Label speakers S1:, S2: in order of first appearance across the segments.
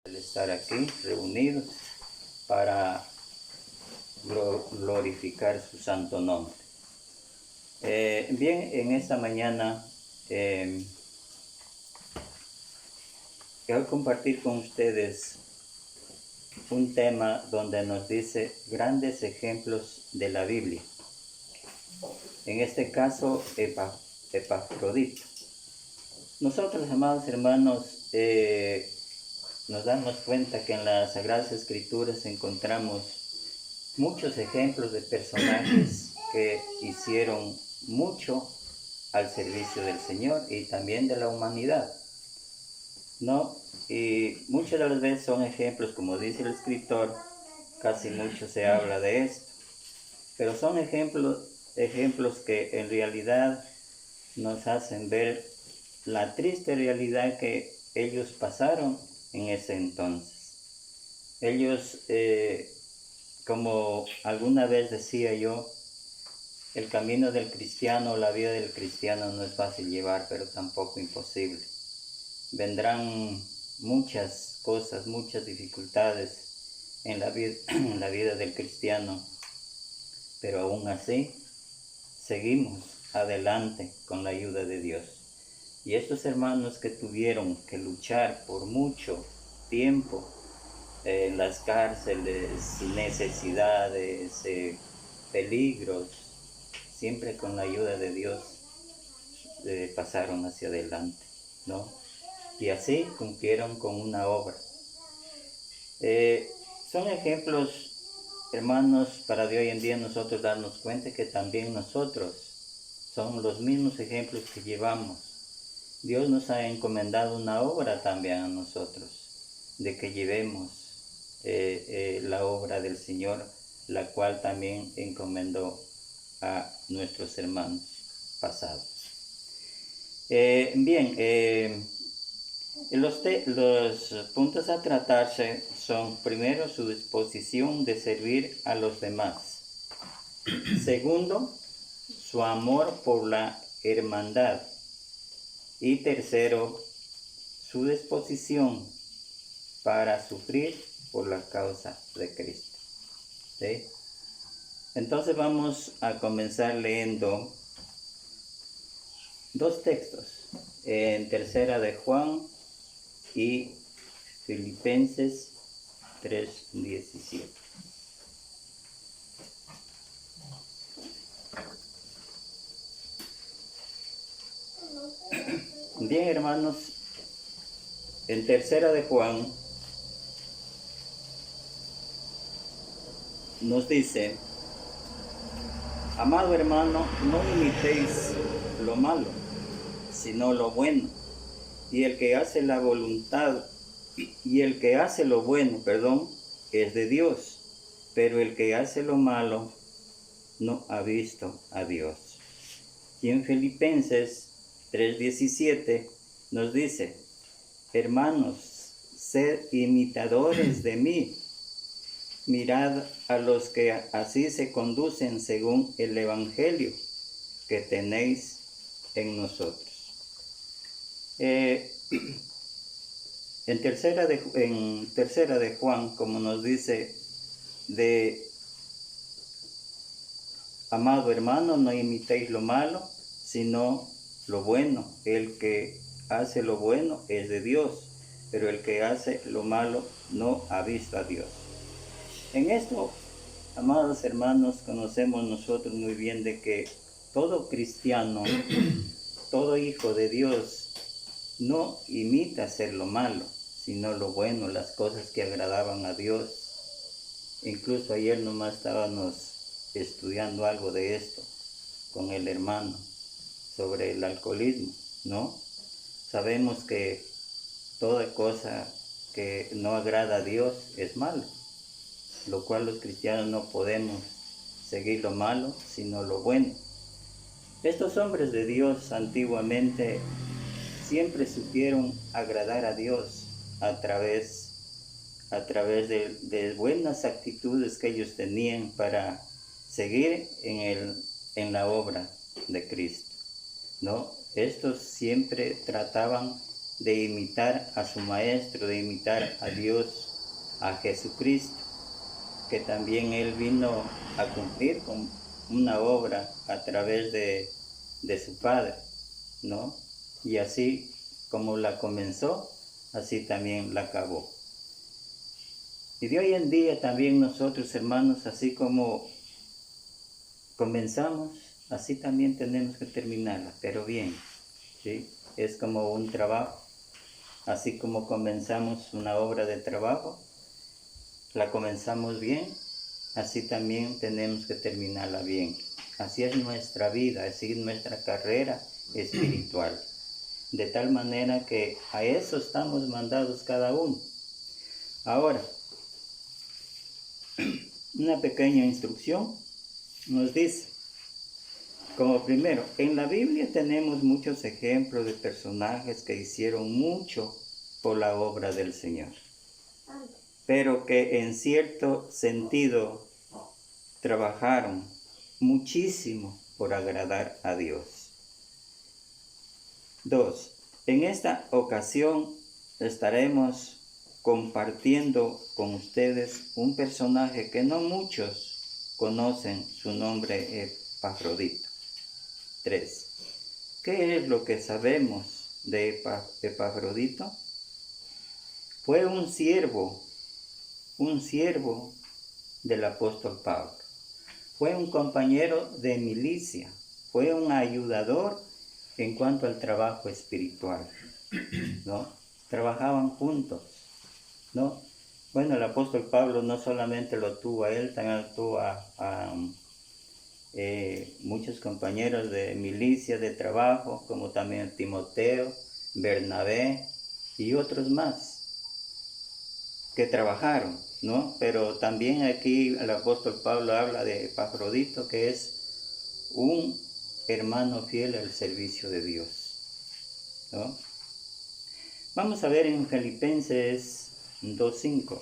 S1: el estar aquí reunidos para glorificar su santo nombre. Bien, en esta mañana quiero compartir con ustedes un tema donde nos dice grandes ejemplos de la Biblia. En este caso, Epafrodito. Nosotros, amados hermanos, nos damos cuenta que en las Sagradas Escrituras encontramos muchos ejemplos de personajes que hicieron mucho al servicio del Señor y también de la humanidad, ¿no? Y muchas de las veces son ejemplos, como dice el escritor, casi mucho se habla de esto, pero son ejemplos que en realidad nos hacen ver la triste realidad que ellos pasaron en ese entonces. Ellos, como alguna vez decía yo, el camino del cristiano, la vida del cristiano no es fácil llevar, pero tampoco imposible. Vendrán muchas cosas, muchas dificultades en la vida del cristiano, pero aún así seguimos adelante con la ayuda de Dios. Y estos hermanos que tuvieron que luchar por mucho tiempo en las cárceles, necesidades, peligros, siempre con la ayuda de Dios pasaron hacia adelante, ¿no? Y así cumplieron con una obra. Son ejemplos, hermanos, para de hoy en día nosotros darnos cuenta que también nosotros son los mismos ejemplos que llevamos. Dios nos ha encomendado una obra también a nosotros, de que llevemos la obra del Señor, la cual también encomendó a nuestros hermanos pasados. Los puntos a tratarse son, primero, su disposición de servir a los demás. Segundo, su amor por la hermandad. Y tercero, su disposición para sufrir por la causa de Cristo. ¿Sí? Entonces vamos a comenzar leyendo dos textos, en Tercera de Juan y Filipenses 3:17. Bien, hermanos, en Tercera de Juan nos dice: amado hermano, no imitéis lo malo, sino lo bueno. Y el que hace la voluntad, y el que hace lo bueno, es de Dios. Pero el que hace lo malo no ha visto a Dios. Y en Filipenses 3:17 nos dice: hermanos, sed imitadores de mí. Mirad a los que así se conducen según el evangelio que tenéis en nosotros. En tercera de Juan, como nos dice, de amado hermano, no imitéis lo malo, sino lo bueno. El que hace lo bueno es de Dios, pero el que hace lo malo no ha visto a Dios. En esto, amados hermanos, conocemos nosotros muy bien de que todo cristiano, todo hijo de Dios, no imita hacer lo malo, sino lo bueno, las cosas que agradaban a Dios. Incluso ayer nomás estábamos estudiando algo de esto con el hermano sobre el alcoholismo, ¿no? Sabemos que toda cosa que no agrada a Dios es malo, lo cual los cristianos no podemos seguir lo malo, sino lo bueno. Estos hombres de Dios antiguamente siempre supieron agradar a Dios a través de buenas actitudes que ellos tenían para seguir en la obra de Cristo, ¿no? Estos siempre trataban de imitar a su Maestro, de imitar a Dios, a Jesucristo, que también Él vino a cumplir con una obra a través de su Padre, ¿no? Y así como la comenzó, así también la acabó. Y de hoy en día también nosotros, hermanos, así como comenzamos, así también tenemos que terminarla, pero bien, ¿sí? Es como un trabajo. Así como comenzamos una obra de trabajo, la comenzamos bien, así también tenemos que terminarla bien. Así es nuestra vida, así es nuestra carrera espiritual. De tal manera que a eso estamos mandados cada uno. Ahora, una pequeña instrucción nos dice, como primero, en la Biblia tenemos muchos ejemplos de personajes que hicieron mucho por la obra del Señor, pero que en cierto sentido trabajaron muchísimo por agradar a Dios. 2. En esta ocasión estaremos compartiendo con ustedes un personaje que no muchos conocen, su nombre es Epafrodito. 3. ¿Qué es lo que sabemos de Epafrodito? Fue un siervo del apóstol Pablo. Fue un compañero de milicia, fue un ayudador en cuanto al trabajo espiritual, ¿no? Trabajaban juntos, ¿no? Bueno, el apóstol Pablo no solamente lo tuvo a él, también tuvo a muchos compañeros de milicia, de trabajo, como también Timoteo, Bernabé y otros más que trabajaron, ¿no? Pero también aquí el apóstol Pablo habla de Epafrodito, que es un hermano fiel al servicio de Dios, ¿no? Vamos a ver en Filipenses 2:5,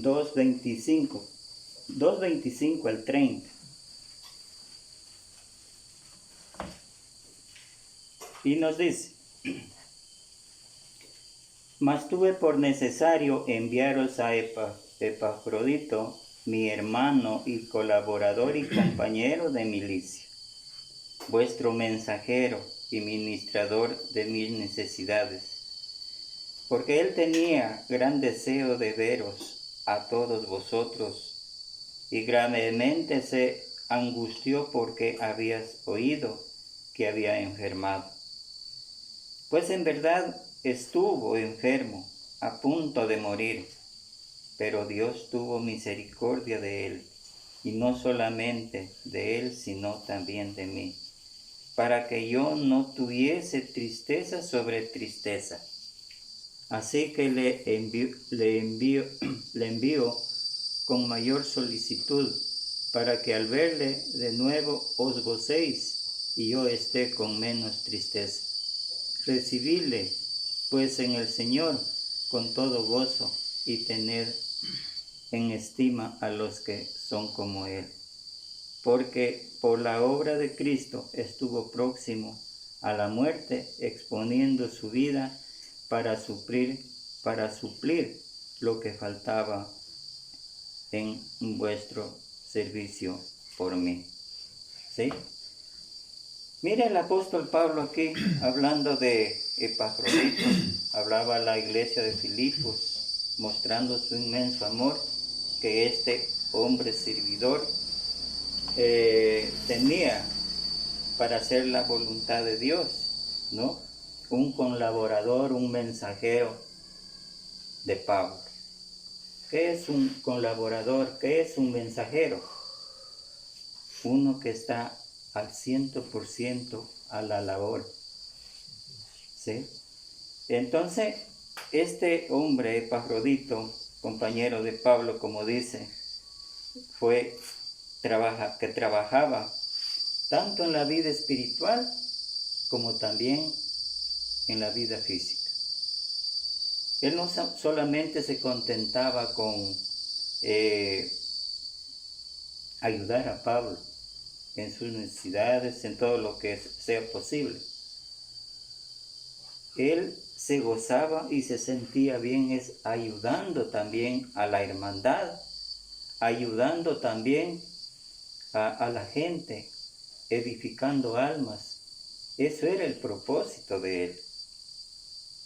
S1: 2:25 al 30. Y nos dice, mas tuve por necesario enviaros a Epafrodito, mi hermano y colaborador y compañero de milicia, vuestro mensajero y ministrador de mis necesidades, porque él tenía gran deseo de veros a todos vosotros, y gravemente se angustió porque habías oído que había enfermado. Pues en verdad estuvo enfermo, a punto de morir, pero Dios tuvo misericordia de él, y no solamente de él, sino también de mí, para que yo no tuviese tristeza sobre tristeza. Así que le envío con mayor solicitud, para que al verle de nuevo os gocéis, y yo esté con menos tristeza. Recibidle, pues, en el Señor con todo gozo, y tened en estima a los que son como Él. Porque por la obra de Cristo estuvo próximo a la muerte, exponiendo su vida para suplir lo que faltaba en vuestro servicio por mí. ¿Sí? Mira el apóstol Pablo aquí, hablando de Epafrodito, hablaba a la iglesia de Filipos, mostrando su inmenso amor que este hombre servidor tenía para hacer la voluntad de Dios, ¿no? Un colaborador, un mensajero de Pablo. ¿Qué es un colaborador? ¿Qué es un mensajero? Uno que está al 100% a la labor, ¿sí? Entonces, este hombre, Epafrodito, compañero de Pablo, como dice, que trabajaba tanto en la vida espiritual como también en la vida física. Él no solamente se contentaba con ayudar a Pablo en sus necesidades, en todo lo que sea posible, él se gozaba y se sentía bien es ayudando también a la hermandad, ayudando también a la gente, edificando almas. Eso era el propósito de él,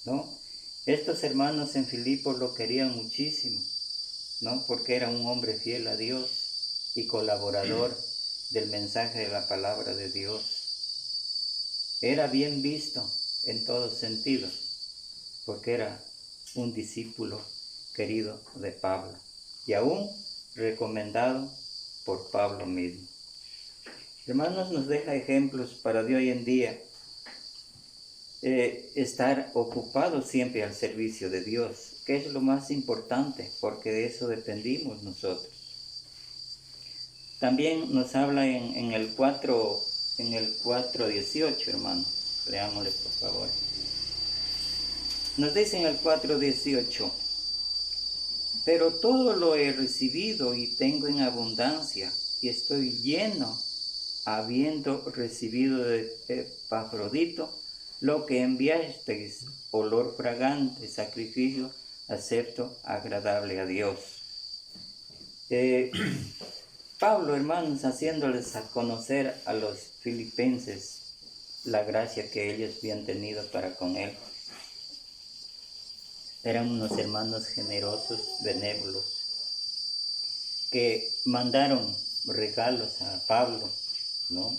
S1: ¿no? Estos hermanos en Filipos lo querían muchísimo, ¿no? Porque era un hombre fiel a Dios y colaborador del mensaje de la palabra de Dios. Era bien visto en todos sentidos, porque era un discípulo querido de Pablo y aún recomendado por Pablo mismo. Hermanos, nos deja ejemplos para de hoy en día, estar ocupados siempre al servicio de Dios, que es lo más importante, porque de eso dependimos nosotros. También nos habla en el 4:18, hermanos. Leámosle, por favor. Nos dice en el 4:18: pero todo lo he recibido y tengo en abundancia, y estoy lleno, habiendo recibido de Epafrodito lo que enviasteis, olor fragante, sacrificio acepto, agradable a Dios. Pablo, hermanos, haciéndoles a conocer a los filipenses la gracia que ellos habían tenido para con él. Eran unos hermanos generosos, benévolos, que mandaron regalos a Pablo, ¿no?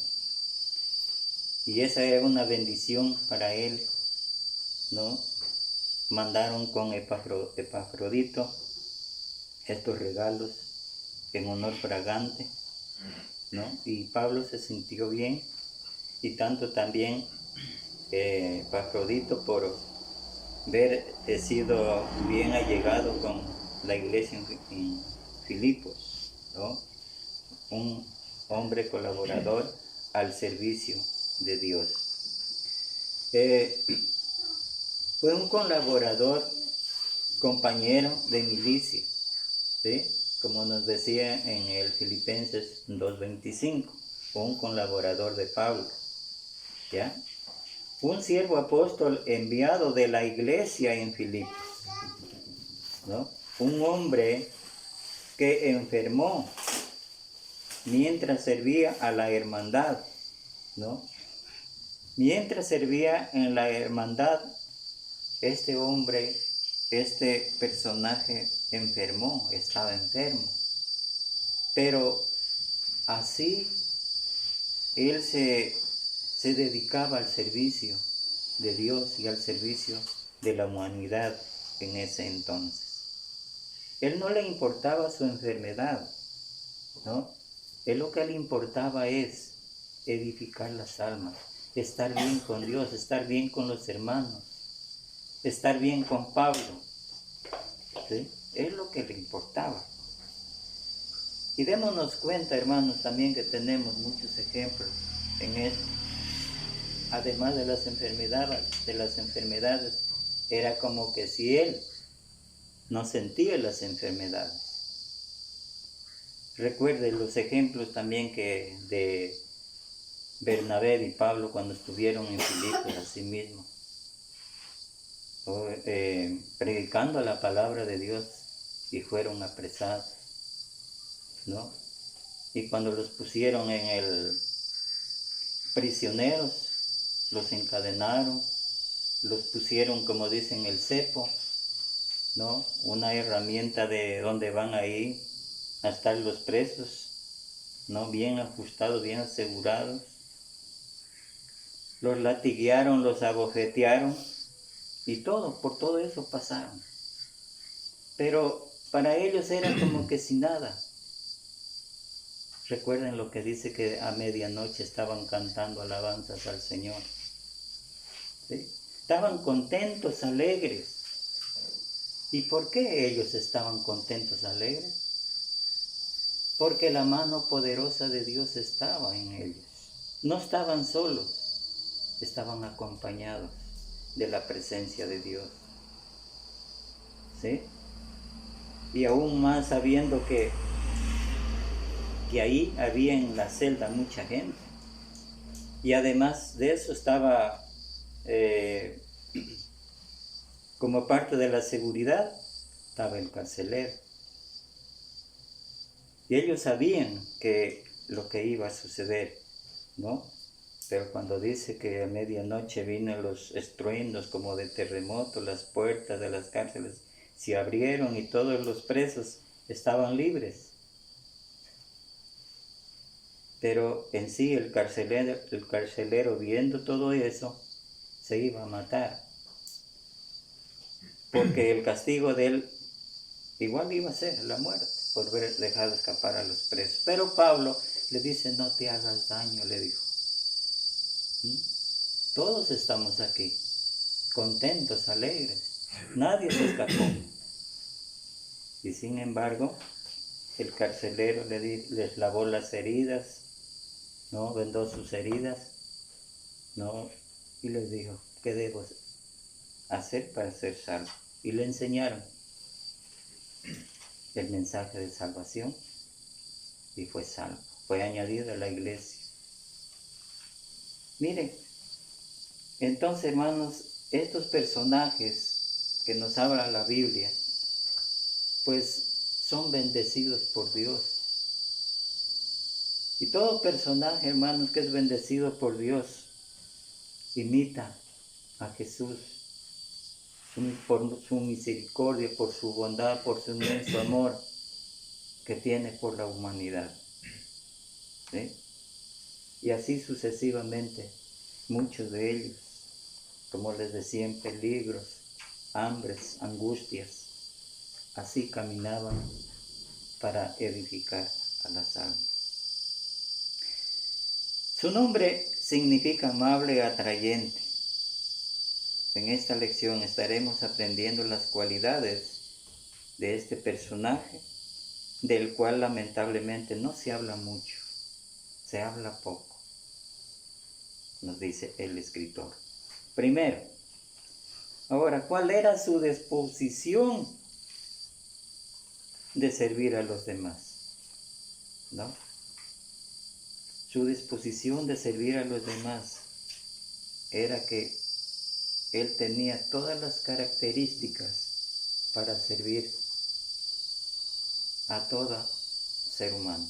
S1: Y esa era una bendición para él, ¿no? Mandaron con Epafrodito estos regalos en olor fragante, ¿no? Y Pablo se sintió bien, y tanto también Epafrodito por ver sido bien allegado con la iglesia en Filipos, ¿no? Un hombre colaborador al servicio de Dios. Fue un colaborador, compañero de milicia, ¿sí? Como nos decía en el Filipenses 2:25, un colaborador de Pablo, ¿ya? Un siervo apóstol enviado de la iglesia en Filipos, ¿no? Un hombre que enfermó mientras servía a la hermandad, ¿no? Mientras servía en la hermandad, este hombre, este personaje enfermó, estaba enfermo. Pero así él se dedicaba al servicio de Dios y al servicio de la humanidad en ese entonces. Él no le importaba su enfermedad, ¿no? Él lo que le importaba es edificar las almas, estar bien con Dios, estar bien con los hermanos, estar bien con Pablo, ¿sí? Es lo que le importaba. Y démonos cuenta, hermanos, también que tenemos muchos ejemplos en esto. Además de las enfermedades, era como que si él no sentía las enfermedades. Recuerde los ejemplos también que de Bernabé y Pablo cuando estuvieron en Filipos, así mismo, predicando la palabra de Dios, y fueron apresados, ¿no? Y cuando los pusieron en el prisioneros, los encadenaron, los pusieron, como dicen, el cepo, ¿no? Una herramienta de donde van a ir a estar los presos, ¿no? Bien ajustados, bien asegurados. Los latiguearon, los abofetearon y por todo eso pasaron. Pero para ellos era como que sin nada. Recuerden lo que dice, que a medianoche estaban cantando alabanzas al Señor, ¿sí? Estaban contentos, alegres. ¿Y por qué ellos estaban contentos, alegres? Porque la mano poderosa de Dios estaba en ellos. No estaban solos, estaban acompañados de la presencia de Dios, ¿sí? Y aún más sabiendo que ahí había en la celda mucha gente. Y además de eso estaba Como parte de la seguridad estaba el carcelero. Y ellos sabían que lo que iba a suceder, ¿no? Pero cuando dice que a medianoche vino los estruendos como de terremoto, las puertas de las cárceles se abrieron y todos los presos estaban libres. Pero en sí el carcelero viendo todo eso, se iba a matar. Porque el castigo de él igual iba a ser la muerte por haber dejado escapar a los presos. Pero Pablo le dice, no te hagas daño, le dijo. Todos estamos aquí, contentos, alegres. Nadie se escapó. Y sin embargo, el carcelero les lavó las heridas, ¿no? Vendó sus heridas, ¿no? Y les dijo, ¿qué debo hacer para ser salvo? Y le enseñaron el mensaje de salvación y fue salvo, fue añadido a la iglesia. Miren, entonces hermanos, estos personajes que nos habla la Biblia, pues son bendecidos por Dios. Y todo personaje, hermanos, que es bendecido por Dios, imita a Jesús por su misericordia, por su bondad, por su inmenso amor que tiene por la humanidad. ¿Sí? Y así sucesivamente, muchos de ellos, como les decía, en peligros, hambres, angustias, así caminaban para edificar a las almas. Su nombre significa amable y atrayente. En esta lección estaremos aprendiendo las cualidades de este personaje, del cual lamentablemente no se habla mucho, se habla poco, nos dice el escritor. Primero, ahora, ¿cuál era su disposición de servir a los demás? ¿No? Su disposición de servir a los demás era que él tenía todas las características para servir a todo ser humano,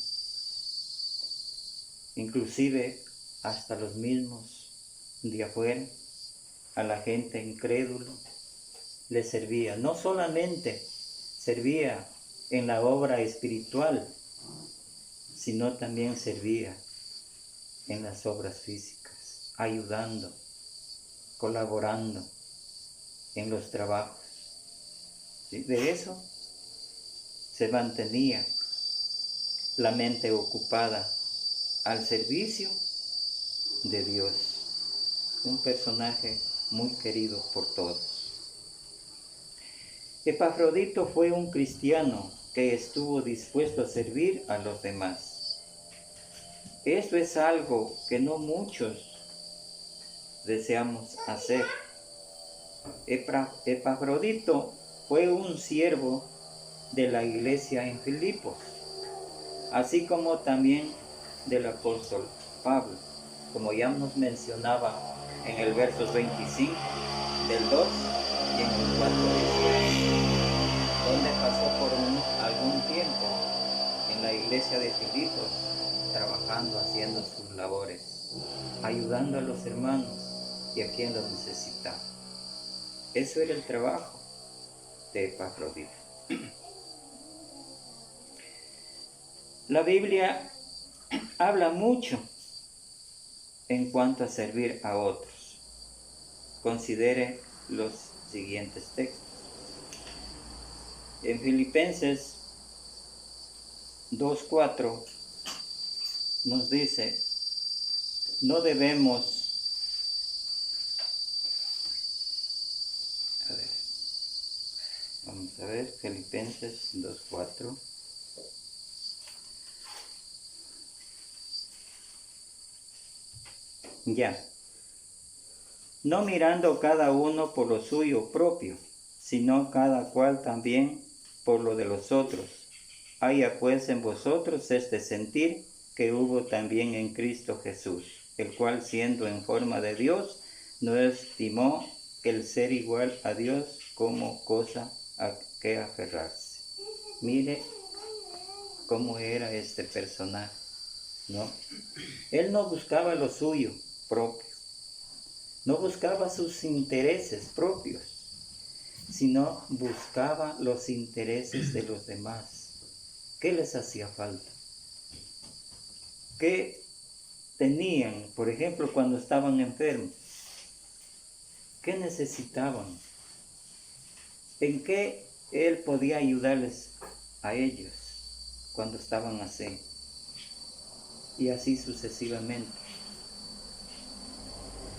S1: inclusive hasta los mismos de afuera, a la gente incrédula, le servía. No solamente servía en la obra espiritual, sino también servía en las obras físicas, ayudando, colaborando en los trabajos. ¿Sí? De eso se mantenía la mente ocupada al servicio de Dios. Un personaje muy querido por todos. Epafrodito fue un cristiano que estuvo dispuesto a servir a los demás. Esto es algo que no muchos deseamos hacer. Epafrodito fue un siervo de la iglesia en Filipos, así como también del apóstol Pablo, como ya nos mencionaba en el verso 25 del 2 y en el 4 donde pasó por algún tiempo en la iglesia de Filipos, trabajando, haciendo sus labores, ayudando a los hermanos y a quien los necesitaba. Eso era el trabajo de Epafrodito. La Biblia habla mucho en cuanto a servir a otros. Considere los siguientes textos. En Filipenses 2:4 nos dice, no debemos, vamos a ver, Filipenses 2:4. Ya. No mirando cada uno por lo suyo propio, sino cada cual también por lo de los otros. Haya pues en vosotros este sentir que hubo también en Cristo Jesús, el cual siendo en forma de Dios, no estimó el ser igual a Dios como cosa a que aferrarse. Mire cómo era este personaje, ¿no? Él no buscaba lo suyo propio, no buscaba sus intereses propios, sino buscaba los intereses de los demás. ¿Qué les hacía falta? ¿Qué tenían, por ejemplo, cuando estaban enfermos? ¿Qué necesitaban? ¿En qué él podía ayudarles a ellos cuando estaban así? Y así sucesivamente.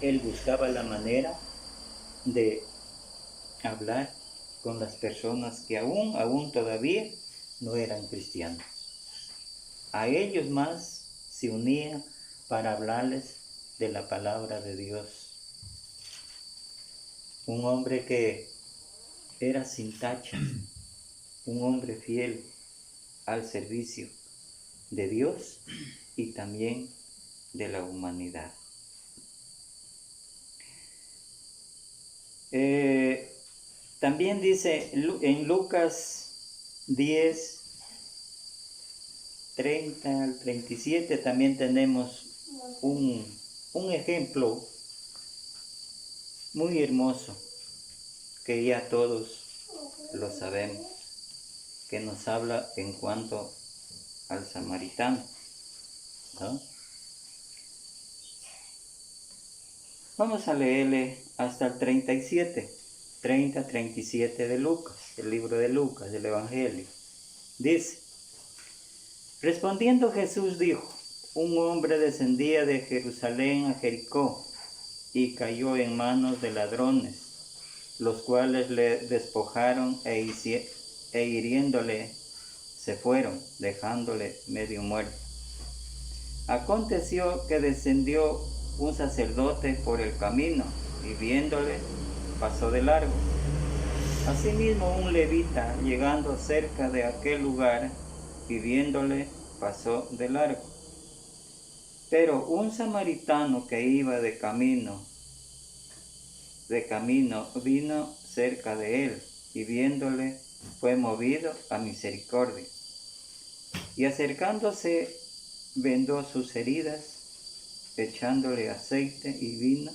S1: Él buscaba la manera de hablar con las personas que aún todavía no eran cristianos. A ellos más se unía para hablarles de la palabra de Dios. Un hombre que era sin tacha, un hombre fiel al servicio de Dios y también de la humanidad. También dice en Lucas 10, 30 al 37, también tenemos un ejemplo muy hermoso que ya todos lo sabemos, que nos habla en cuanto al samaritano, ¿no? Vamos a leerle hasta el 37, 30-37 de Lucas, el libro de Lucas, del Evangelio. Dice: respondiendo Jesús dijo: un hombre descendía de Jerusalén a Jericó y cayó en manos de ladrones, los cuales le despojaron e hiriéndole se fueron, dejándole medio muerto. Aconteció que descendió un sacerdote por el camino y viéndole pasó de largo. Asimismo un levita, llegando cerca de aquel lugar y viéndole pasó de largo. Pero un samaritano que iba de camino vino cerca de él y viéndole fue movido a misericordia. Y acercándose vendó sus heridas, echándole aceite y vino,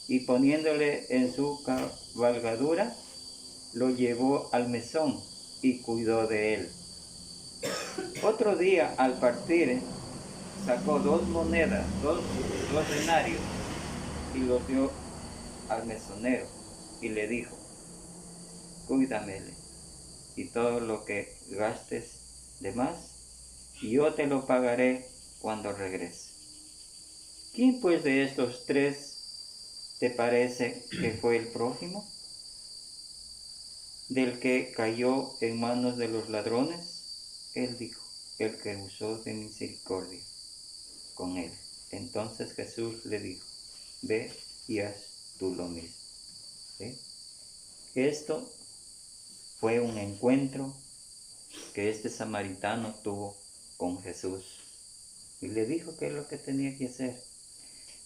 S1: y poniéndole en su cabalgadura, lo llevó al mesón y cuidó de él. Otro día, al partir, sacó 2 monedas, dos denarios, y los dio al mesonero, y le dijo: cuídamele, y todo lo que gastes de más, yo te lo pagaré cuando regrese. ¿Quién pues de estos 3 te parece que fue el prójimo del que cayó en manos de los ladrones? Él dijo: el que usó de misericordia con él. Entonces Jesús le dijo: ve y haz tú lo mismo. ¿Sí? Esto fue un encuentro que este samaritano tuvo con Jesús y le dijo qué es lo que tenía que hacer.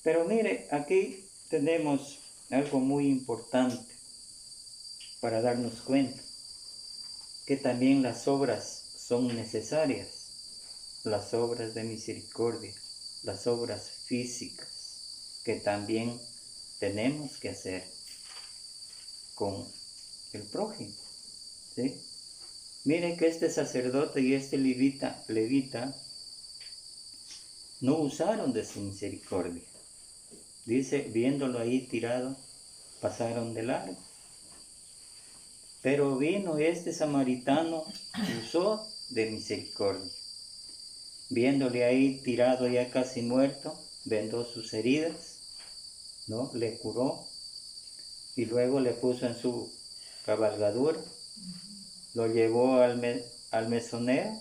S1: Pero mire, aquí tenemos algo muy importante para darnos cuenta, que también las obras son necesarias, las obras de misericordia, las obras físicas que también tenemos que hacer con el prójimo, ¿sí? Miren que este sacerdote y este levita no usaron de su misericordia. Dice, viéndolo ahí tirado, pasaron de largo. Pero vino este samaritano, usó de misericordia. Viéndole ahí tirado ya casi muerto, vendó sus heridas, ¿no? Le curó y luego le puso en su cabalgadura, lo llevó al mesonero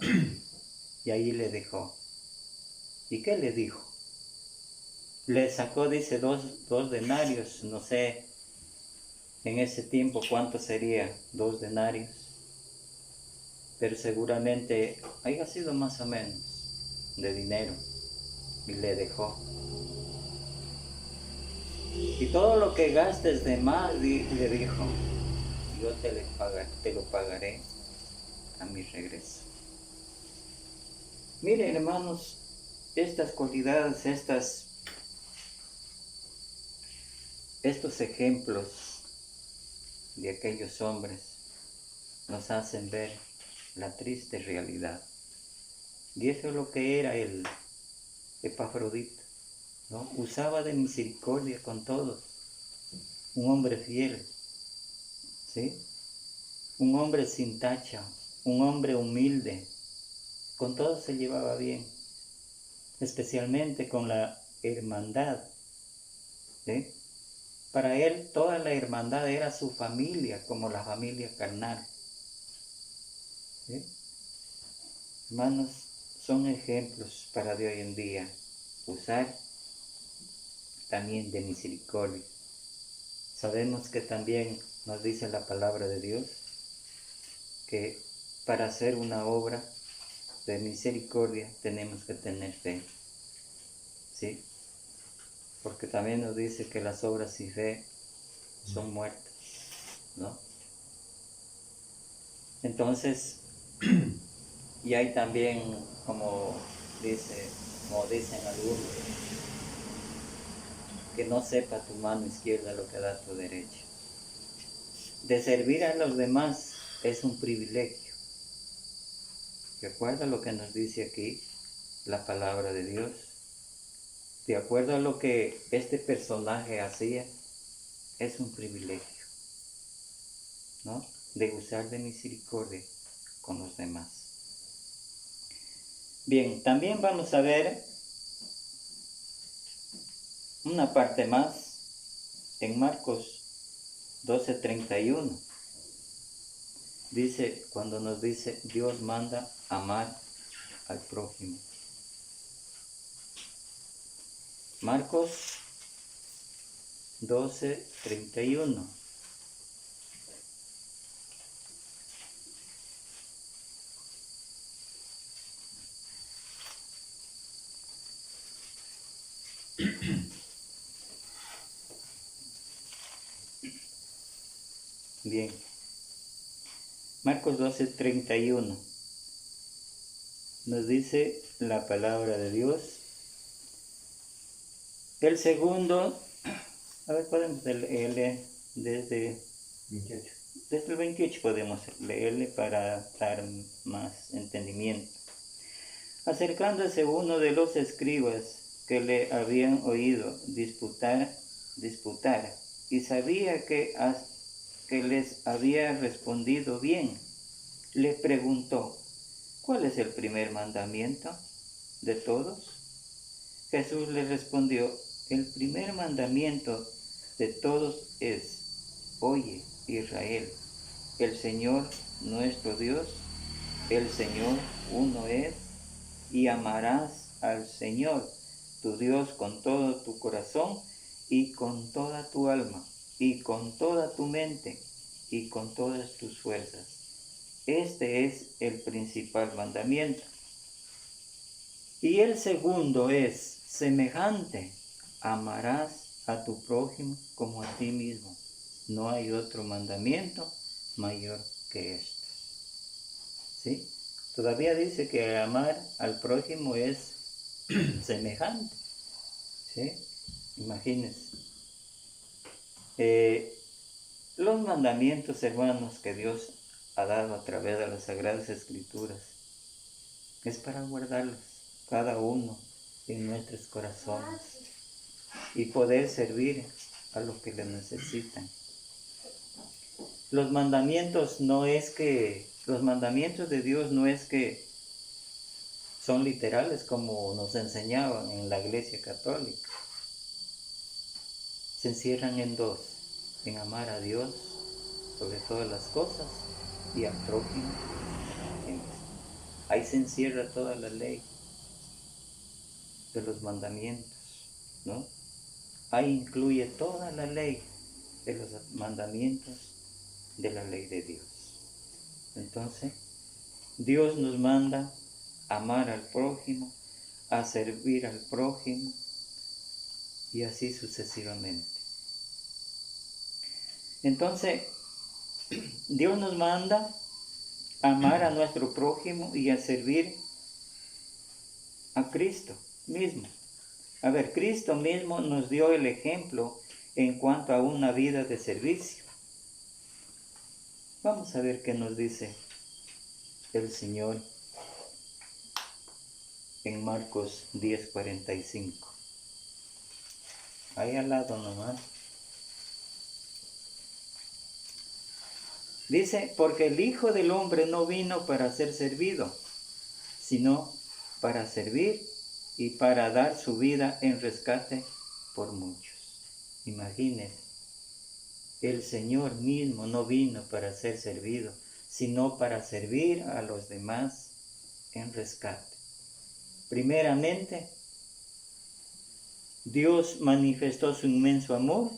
S1: y ahí le dejó. ¿Y qué le dijo? Le sacó, dice, dos denarios, no sé en ese tiempo cuánto sería 2 denarios, pero seguramente haya sido más o menos de dinero, y le dejó. Y todo lo que gastes de más, le dijo, yo te lo pagaré a mi regreso. Miren, hermanos, estas cualidades, estos ejemplos de aquellos hombres nos hacen ver la triste realidad. Y eso es lo que era el Epafrodito, ¿no? Usaba de misericordia con todos, un hombre fiel, ¿sí? Un hombre sin tacha, un hombre humilde, con todos se llevaba bien, especialmente con la hermandad, ¿sí? Para él toda la hermandad era su familia, como la familia carnal, ¿sí? Hermanos, son ejemplos para de hoy en día, usar también de misericordia. Sabemos que también nos dice la palabra de Dios que para hacer una obra de misericordia tenemos que tener fe, ¿sí? Porque también nos dice que las obras sin fe son muertas, ¿no? Entonces, y hay también, como dicen algunos, que no sepa tu mano izquierda lo que da tu derecha. De servir a los demás es un privilegio. Recuerda lo que nos dice aquí la palabra de Dios. De acuerdo a lo que este personaje hacía, es un privilegio, ¿no? De usar de misericordia con los demás. Bien, también vamos a ver una parte más en Marcos 12:31. Dice, cuando nos dice, Dios manda amar al prójimo. Marcos 12:31. Bien. Marcos 12:31. Nos dice la palabra de Dios. El segundo, a ver, podemos leerle desde
S2: 28.
S1: Desde el 28 podemos leerle para dar más entendimiento. Acercándose uno de los escribas que le habían oído disputar, y sabía que les había respondido bien, le preguntó, ¿cuál es el primer mandamiento de todos? Jesús le respondió, el primer mandamiento de todos es, oye, Israel, el Señor nuestro Dios, el Señor uno es, y amarás al Señor tu Dios con todo tu corazón y con toda tu alma y con toda tu mente y con todas tus fuerzas. Este es el principal mandamiento. Y el segundo es semejante, amarás a tu prójimo como a ti mismo. No hay otro mandamiento mayor que esto. ¿Sí? Todavía dice que amar al prójimo es semejante. ¿Sí? Imagínense. Los mandamientos, hermanos, que Dios ha dado a través de las Sagradas Escrituras, es para guardarlos, cada uno, en nuestros corazones y poder servir a los que le necesitan. Los mandamientos de Dios no es que son literales como nos enseñaban en la Iglesia Católica. Se encierran en dos, en amar a Dios sobre todas las cosas y al prójimo. Ahí se encierra toda la ley de los mandamientos, ¿no? Ahí incluye toda la ley de los mandamientos de la ley de Dios. Entonces, Dios nos manda a amar al prójimo, a servir al prójimo y así sucesivamente. Entonces, Dios nos manda a amar a nuestro prójimo y a servir a Cristo mismo. A ver, Cristo mismo nos dio el ejemplo en cuanto a una vida de servicio. Vamos a ver qué nos dice el Señor en Marcos 10:45. Ahí al lado nomás. Dice, porque el Hijo del Hombre no vino para ser servido, sino para servir y para dar su vida en rescate por muchos. Imagínense, el Señor mismo no vino para ser servido, sino para servir a los demás en rescate. Primeramente, Dios manifestó su inmenso amor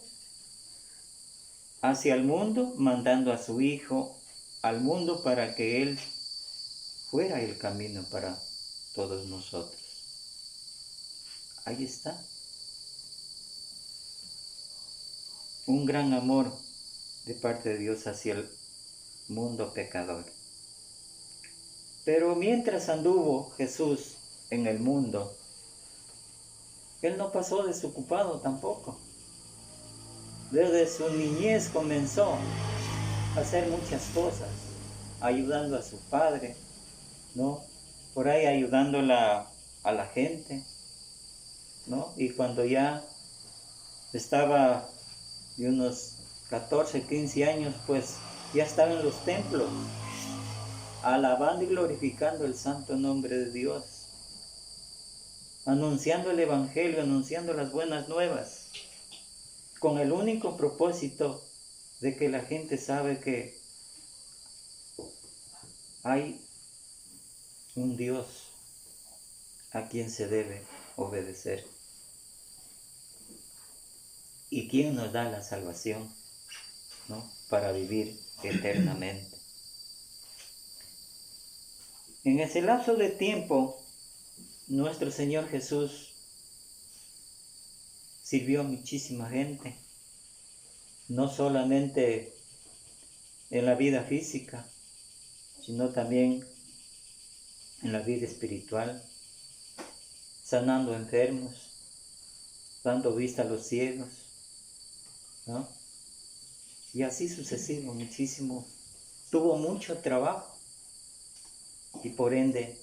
S1: hacia el mundo, mandando a su Hijo al mundo para que Él fuera el camino para todos nosotros. Ahí está. Un gran amor de parte de Dios hacia el mundo pecador. Pero mientras anduvo Jesús en el mundo, Él no pasó desocupado tampoco. Desde su niñez comenzó a hacer muchas cosas, ayudando a su padre, ¿no? Por ahí ayudándola a la gente, ¿no? Y cuando ya estaba de unos 14, 15 años, pues ya estaba en los templos, alabando y glorificando el santo nombre de Dios, anunciando el Evangelio, anunciando las buenas nuevas, con el único propósito de que la gente sabe que hay un Dios a quien se debe obedecer y quien nos da la salvación, ¿no? Para vivir eternamente. En ese lapso de tiempo, nuestro Señor Jesús sirvió a muchísima gente, no solamente en la vida física, sino también en la vida espiritual, sanando enfermos, dando vista a los ciegos, ¿no? Y así sucesivo, muchísimo. Tuvo mucho trabajo y por ende,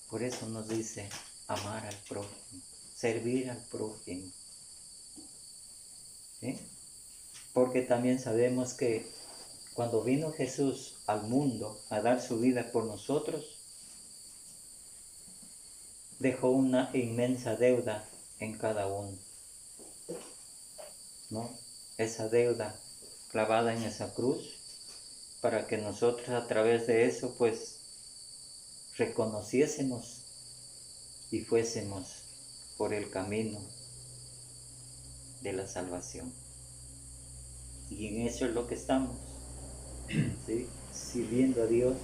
S1: por eso nos dice amar al prójimo, servir al prójimo. ¿Sí? Porque también sabemos que cuando vino Jesús al mundo a dar su vida por nosotros, dejó una inmensa deuda en cada uno, ¿no? Esa deuda clavada en esa cruz, para que nosotros a través de eso pues reconociésemos y fuésemos por el camino de la salvación. Y en eso es lo que estamos, ¿sí? Sirviendo a Dios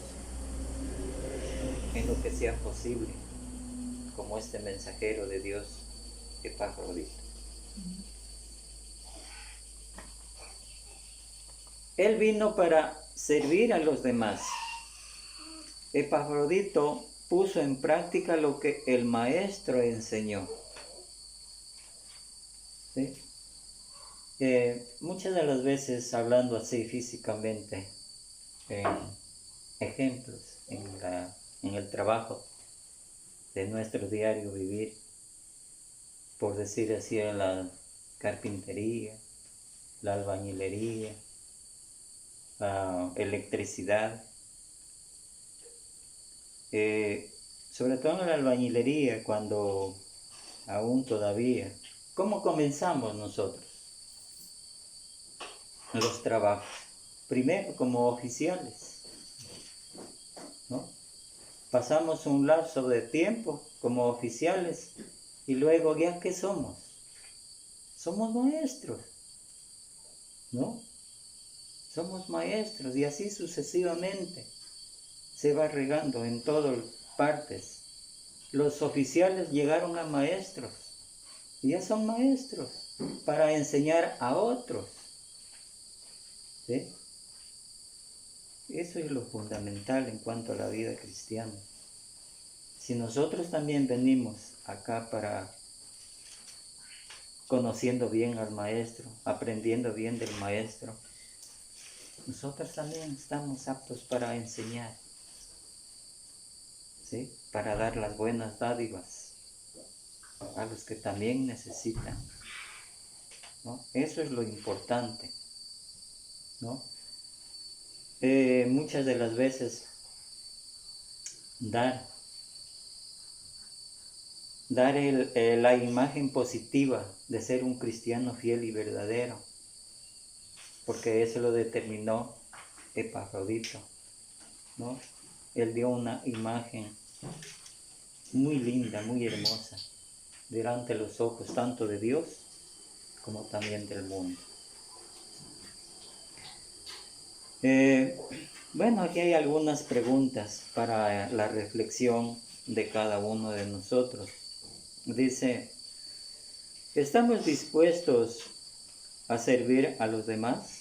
S1: en lo que sea posible, como este mensajero de Dios, Epafrodito. Él vino para servir a los demás. Epafrodito puso en práctica lo que el maestro enseñó. ¿Sí? Muchas de las veces, hablando así físicamente, en ejemplos, en el trabajo de nuestro diario vivir, por decir así, en la carpintería, la albañilería, la electricidad, sobre todo en la albañilería, cuando aún todavía, ¿cómo comenzamos nosotros los trabajos? Primero como oficiales, ¿no? Pasamos un lapso de tiempo como oficiales y luego ya ¿qué somos? Somos maestros, ¿no? Somos maestros y así sucesivamente se va regando en todas partes. Los oficiales llegaron a maestros y ya son maestros para enseñar a otros, ¿sí? Eso es lo fundamental en cuanto a la vida cristiana. Si nosotros también venimos acá para conociendo bien al Maestro, aprendiendo bien del Maestro, nosotros también estamos aptos para enseñar, ¿sí? Para dar las buenas dádivas a los que también necesitan, ¿no? Eso es lo importante, ¿no? Muchas de las veces dar la imagen positiva de ser un cristiano fiel y verdadero, porque eso lo determinó Epafrodito, ¿no? Él dio una imagen muy linda, muy hermosa, delante de los ojos tanto de Dios como también del mundo. Bueno, aquí hay algunas preguntas para la reflexión de cada uno de nosotros. Dice, ¿estamos dispuestos a servir a los demás?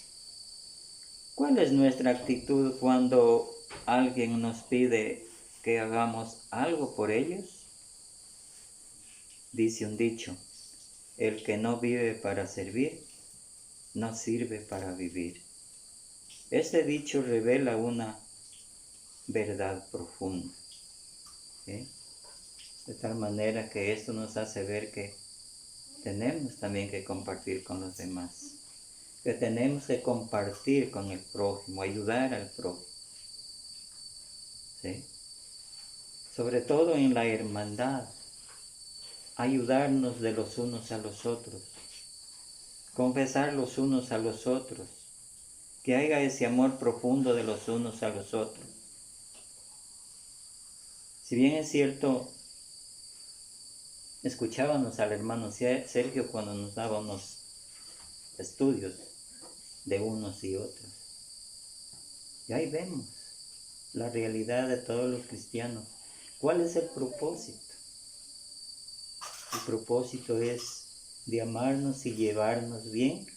S1: ¿Cuál es nuestra actitud cuando alguien nos pide que hagamos algo por ellos? Dice un dicho, el que no vive para servir, no sirve para vivir. Este dicho revela una verdad profunda, ¿sí? De tal manera que esto nos hace ver que tenemos también que compartir con los demás, que tenemos que compartir con el prójimo, ayudar al prójimo, ¿sí? Sobre todo en la hermandad, ayudarnos de los unos a los otros, confesar los unos a los otros, que haya ese amor profundo de los unos a los otros. Si bien es cierto, escuchábamos al hermano Sergio cuando nos daba unos estudios de unos y otros. Y ahí vemos la realidad de todos los cristianos. ¿Cuál es el propósito? El propósito es de amarnos y llevarnos bien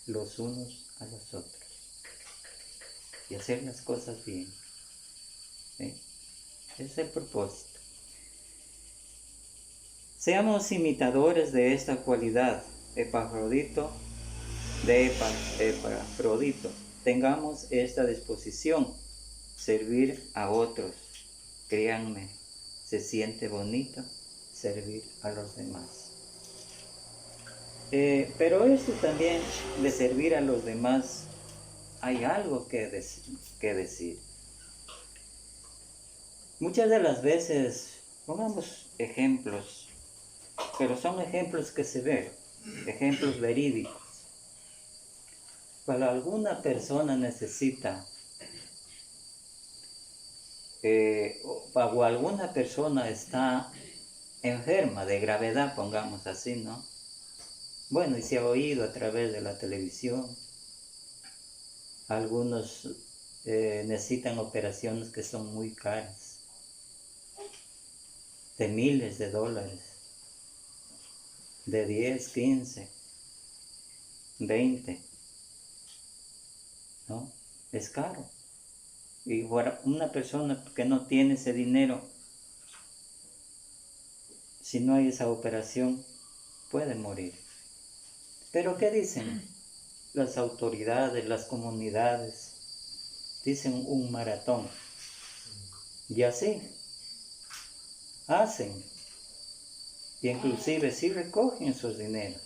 S1: los unos a los otros. Y hacer las cosas bien, ¿sí? Ese es el propósito. Seamos imitadores de esta cualidad, Epafrodito. Tengamos esta disposición, servir a otros. Créanme, se siente bonito servir a los demás. Pero esto también de servir a los demás, hay algo que decir. Muchas de las veces, pongamos ejemplos, pero son ejemplos que se ven, ejemplos verídicos. Cuando alguna persona necesita, o alguna persona está enferma de gravedad, pongamos así, ¿no? Bueno, y se ha oído a través de la televisión. Algunos necesitan operaciones que son muy caras, de miles de dólares, de 10, 15, 20, ¿no? Es caro. Y para una persona que no tiene ese dinero, si no hay esa operación, puede morir. Pero ¿qué dicen las autoridades, las comunidades? Dicen un maratón. Y así hacen. Y inclusive sí recogen sus dineros.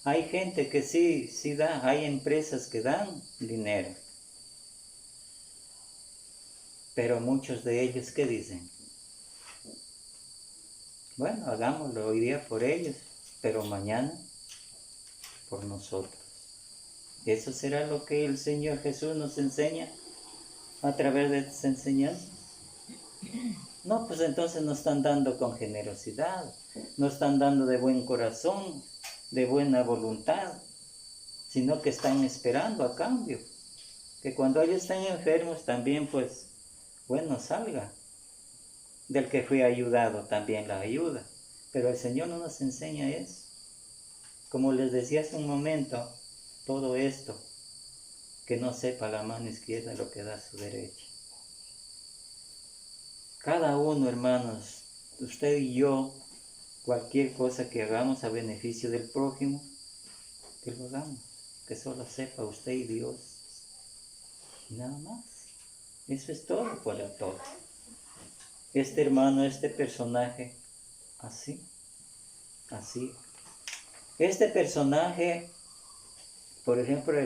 S1: Hay gente que sí da, hay empresas que dan dinero. Pero muchos de ellos, ¿qué dicen? Bueno, hagámoslo hoy día por ellos, pero mañana por nosotros. Eso será lo que el Señor Jesús nos enseña a través de estas enseñanzas. No, pues entonces nos están dando con generosidad, nos están dando de buen corazón, de buena voluntad, sino que están esperando a cambio. Que cuando ellos estén enfermos también, pues, bueno, salga. Del que fue ayudado también la ayuda. Pero el Señor no nos enseña eso. Como les decía hace un momento, todo esto que no sepa la mano izquierda lo que da su derecha. Cada uno, hermanos, usted y yo, cualquier cosa que hagamos a beneficio del prójimo, que lo hagamos, que solo sepa usted y Dios, y nada más. Eso es todo por el todo. Este hermano, este personaje, así. Este personaje, por ejemplo,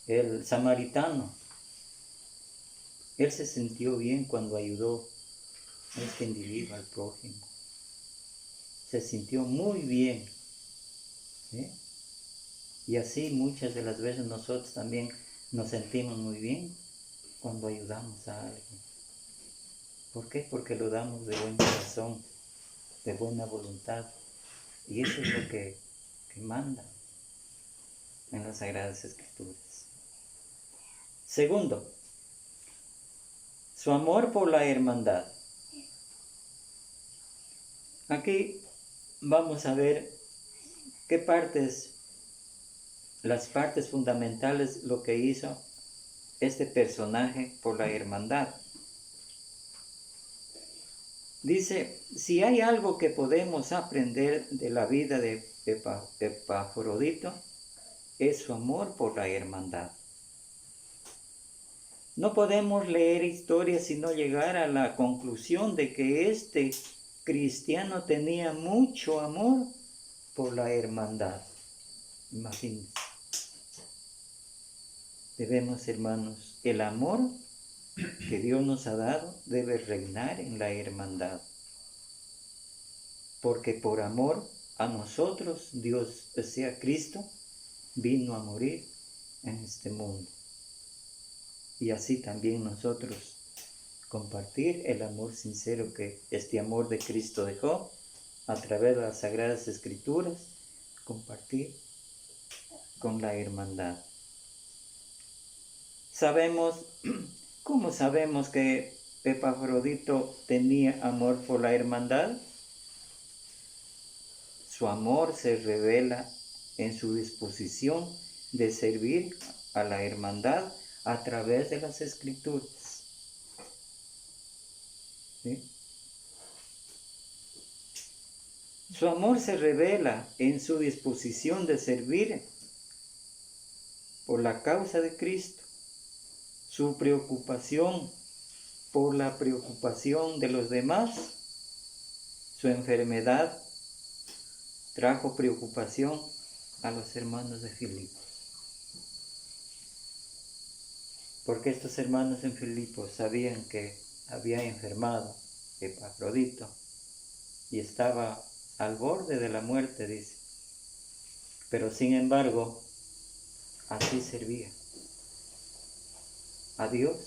S1: el samaritano, él se sintió bien cuando ayudó a este individuo, al prójimo. Se sintió muy bien. ¿Sí? Y así muchas de las veces nosotros también nos sentimos muy bien cuando ayudamos a alguien. ¿Por qué? Porque lo damos de buen corazón, de buena voluntad. Y eso es lo que manda en las Sagradas Escrituras. Segundo, su amor por la hermandad. Aquí vamos a ver las partes fundamentales, lo que hizo este personaje por la hermandad. Dice, si hay algo que podemos aprender de la vida de Epafrodito, es su amor por la hermandad. No podemos leer historias sino llegar a la conclusión de que este cristiano tenía mucho amor por la hermandad. Imagínense. Debemos, hermanos, el amor que Dios nos ha dado debe reinar en la hermandad. Porque por amor a nosotros, Dios, o sea, Cristo, vino a morir en este mundo. Y así también nosotros compartir el amor sincero que este amor de Cristo dejó a través de las Sagradas Escrituras, compartir con la hermandad. ¿Cómo sabemos que Epafrodito tenía amor por la hermandad? Su amor se revela en su disposición de servir a la hermandad a través de las Escrituras. ¿Sí? Su amor se revela en su disposición de servir por la causa de Cristo. Su preocupación por la preocupación de los demás. Su enfermedad trajo preocupación a los hermanos de Filipos. Porque estos hermanos en Filipos sabían que había enfermado Epafrodito y estaba al borde de la muerte, dice. Pero sin embargo, así servía a Dios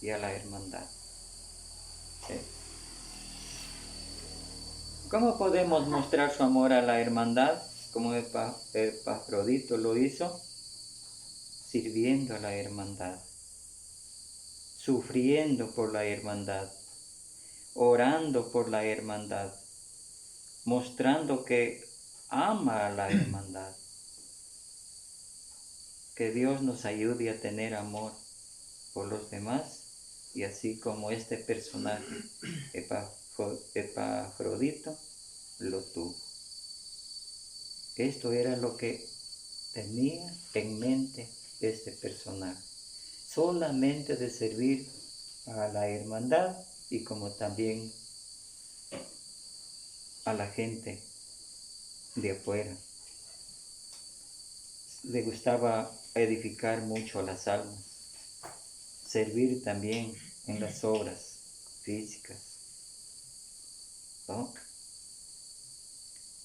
S1: y a la hermandad. ¿Sí? ¿Cómo podemos mostrar su amor a la hermandad? Como Epafrodito lo hizo, sirviendo a la hermandad, sufriendo por la hermandad, orando por la hermandad, mostrando que ama a la hermandad. Que Dios nos ayude a tener amor por los demás y así como este personaje Epafrodito lo tuvo. Esto era lo que tenía en mente este personaje. Solamente de servir a la hermandad y como también a la gente de afuera. Le gustaba edificar mucho a las almas, servir también en las obras físicas, ¿no?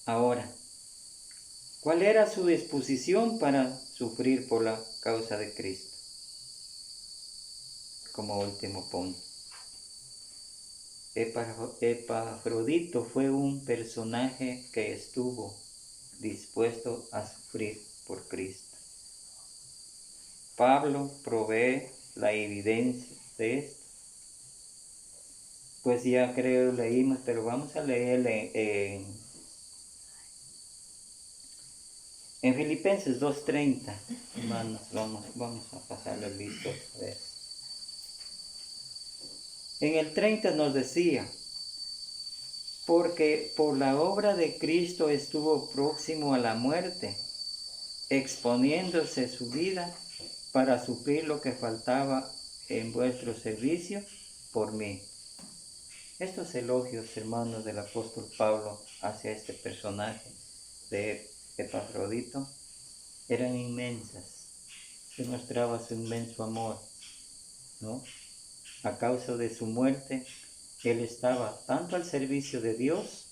S1: Ahora, ¿cuál era su disposición para sufrir por la causa de Cristo? Como último punto. Epafrodito fue un personaje que estuvo dispuesto a sufrir por Cristo. Pablo provee la evidencia de esto. Pues ya creo leímos, pero vamos a leer En Filipenses 2:30, hermanos, vamos a pasarlo listo otra vez. En el 30 nos decía, porque por la obra de Cristo estuvo próximo a la muerte, exponiéndose su vida para suplir lo que faltaba en vuestro servicio por mí. Estos elogios, hermanos, del apóstol Pablo hacia este personaje de Epafrodito eran inmensas. Demostraba su inmenso amor, ¿no? A causa de su muerte, él estaba tanto al servicio de Dios,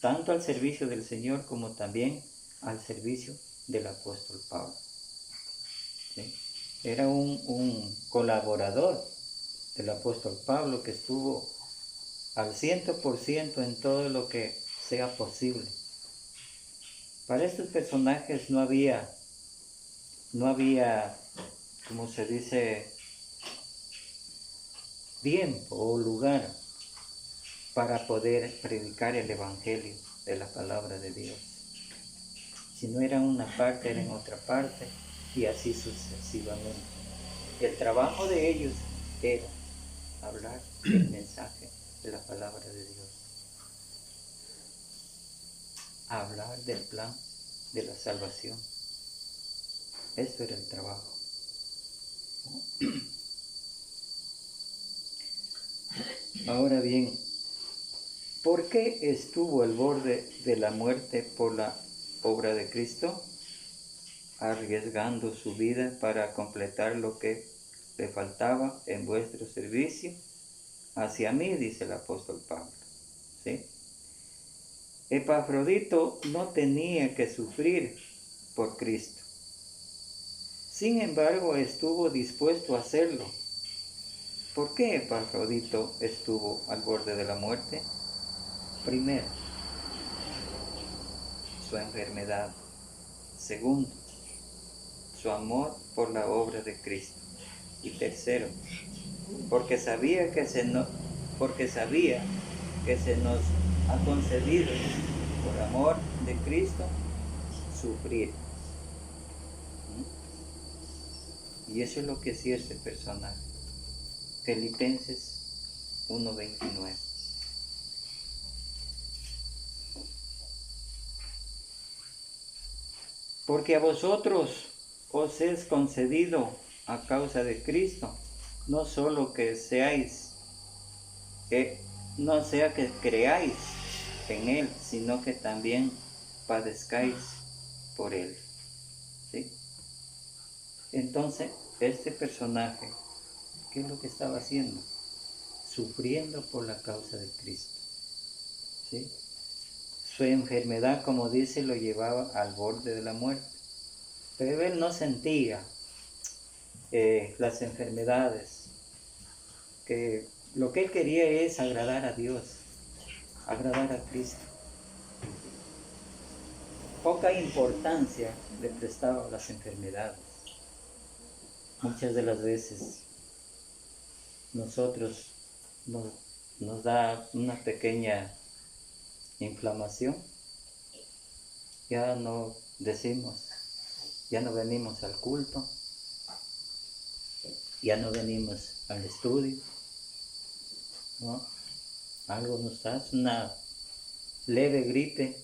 S1: tanto al servicio del Señor, como también al servicio del apóstol Pablo. ¿Sí? Era un colaborador del apóstol Pablo que estuvo al 100% en todo lo que sea posible. Para estos personajes no había, como se dice, tiempo o lugar para poder predicar el evangelio de la palabra de Dios. Si no era en una parte, era en otra parte, y así sucesivamente. El trabajo de ellos era hablar el mensaje de la palabra de Dios, hablar del plan de la salvación. Eso era el trabajo. Ahora bien, ¿por qué estuvo al borde de la muerte por la obra de Cristo? Arriesgando su vida para completar lo que le faltaba en vuestro servicio hacia mí, dice el apóstol Pablo. ¿Sí? Epafrodito no tenía que sufrir por Cristo. Sin embargo, estuvo dispuesto a hacerlo. ¿Por qué Epafrodito estuvo al borde de la muerte? Primero, su enfermedad. Segundo, su amor por la obra de Cristo. Y tercero, porque sabía que se nos ha concedido por amor de Cristo sufrir. Y eso es lo que hacía este personaje. Filipenses 1:29. Porque a vosotros os es concedido a causa de Cristo, no solo que no sea que creáis en Él, sino que también padezcáis por Él. ¿Sí? Entonces, este personaje, ¿qué es lo que estaba haciendo? Sufriendo por la causa de Cristo. ¿Sí? Su enfermedad, como dice, lo llevaba al borde de la muerte. Pero él no sentía las enfermedades, que lo que él quería es agradar a Dios, agradar a Cristo. Poca importancia le prestaba a las enfermedades. Muchas de las veces nosotros nos da una pequeña inflamación, ya no decimos, ya no venimos al culto, ya no venimos al estudio, ¿no? Algo nos da, una leve gripe.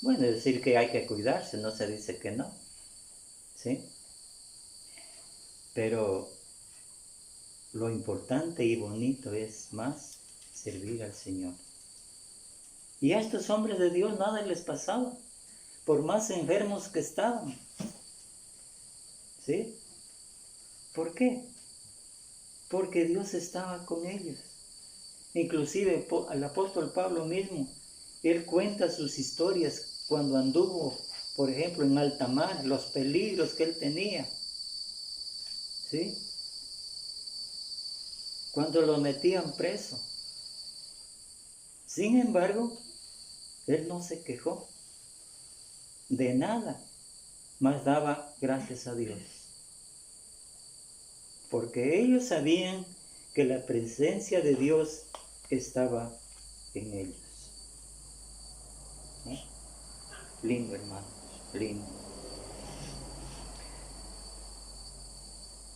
S1: Bueno, es decir que hay que cuidarse, no se dice que no, ¿sí? Pero lo importante y bonito es más servir al Señor. Y a estos hombres de Dios nada les pasaba, por más enfermos que estaban, ¿sí? ¿Por qué? Porque Dios estaba con ellos. Inclusive el apóstol Pablo mismo, él cuenta sus historias cuando anduvo, por ejemplo, en alta mar, los peligros que él tenía, ¿sí? Cuando lo metían preso. Sin embargo, él no se quejó de nada, mas daba gracias a Dios. Porque ellos sabían que la presencia de Dios estaba en ellos. ¿No? Lindo, hermanos, lindo.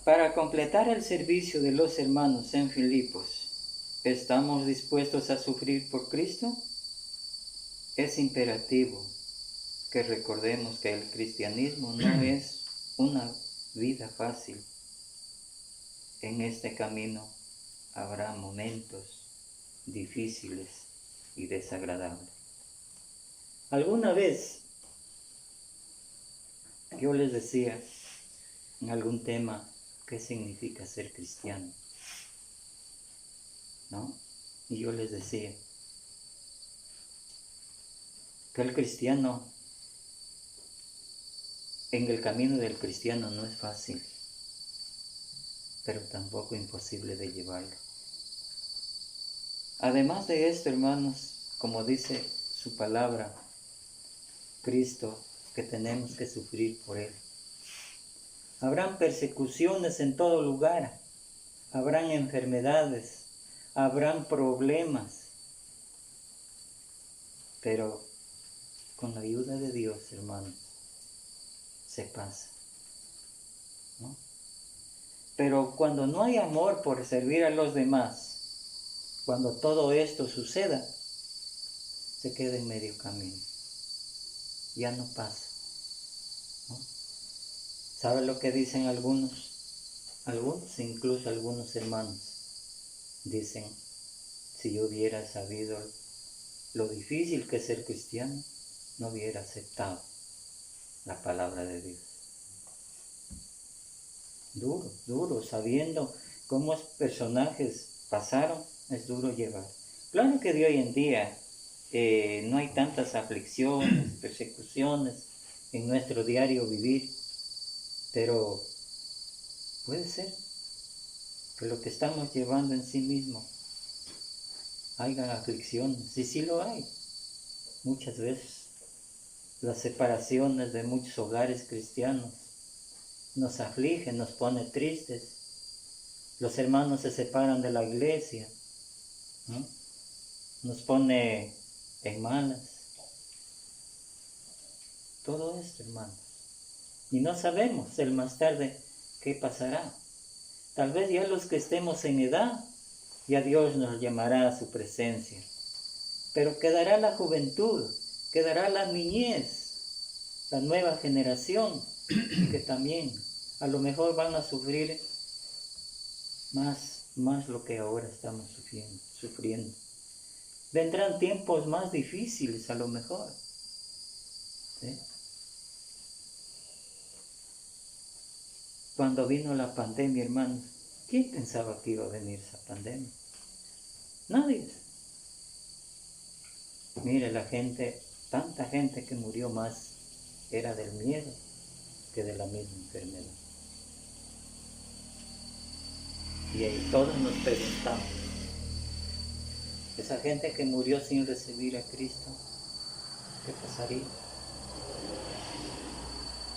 S1: Para completar el servicio de los hermanos en Filipos, ¿estamos dispuestos a sufrir por Cristo? Es imperativo que recordemos que el cristianismo no es una vida fácil. En este camino habrá momentos difíciles y desagradables. Alguna vez yo les decía en algún tema qué significa ser cristiano, ¿no? Y yo les decía que el cristiano, en el camino del cristiano no es fácil, pero tampoco imposible de llevarlo. Además de esto, hermanos, como dice su palabra, Cristo, que tenemos que sufrir por Él. Habrán persecuciones en todo lugar, habrán enfermedades, habrán problemas, pero con la ayuda de Dios, hermanos, se pasa, ¿no? Pero cuando no hay amor por servir a los demás, cuando todo esto suceda, se queda en medio camino, ya no pasa, ¿no? ¿Sabe lo que dicen algunos? Algunos, incluso algunos hermanos, dicen, si yo hubiera sabido lo difícil que es ser cristiano, no hubiera aceptado la palabra de Dios. Duro, duro, sabiendo cómo los personajes pasaron, es duro llevar. Claro que de hoy en día no hay tantas aflicciones, persecuciones en nuestro diario vivir, pero puede ser que lo que estamos llevando en sí mismo haya aflicciones, y sí lo hay. Muchas veces las separaciones de muchos hogares cristianos nos afligen, nos pone tristes. Los hermanos se separan de la iglesia, ¿no? Nos pone en malas. Todo esto, hermanos. Y no sabemos el más tarde qué pasará. Tal vez ya los que estemos en edad, ya Dios nos llamará a su presencia. Pero quedará la juventud, quedará la niñez, la nueva generación, que también a lo mejor van a sufrir más lo que ahora estamos sufriendo. Vendrán tiempos más difíciles a lo mejor, ¿sí? Cuando vino la pandemia, hermanos, ¿quién pensaba que iba a venir esa pandemia? Nadie. Mire, la gente, tanta gente que murió más, era del miedo que de la misma enfermedad. Y ahí todos nos preguntamos, esa gente que murió sin recibir a Cristo, ¿qué pasaría?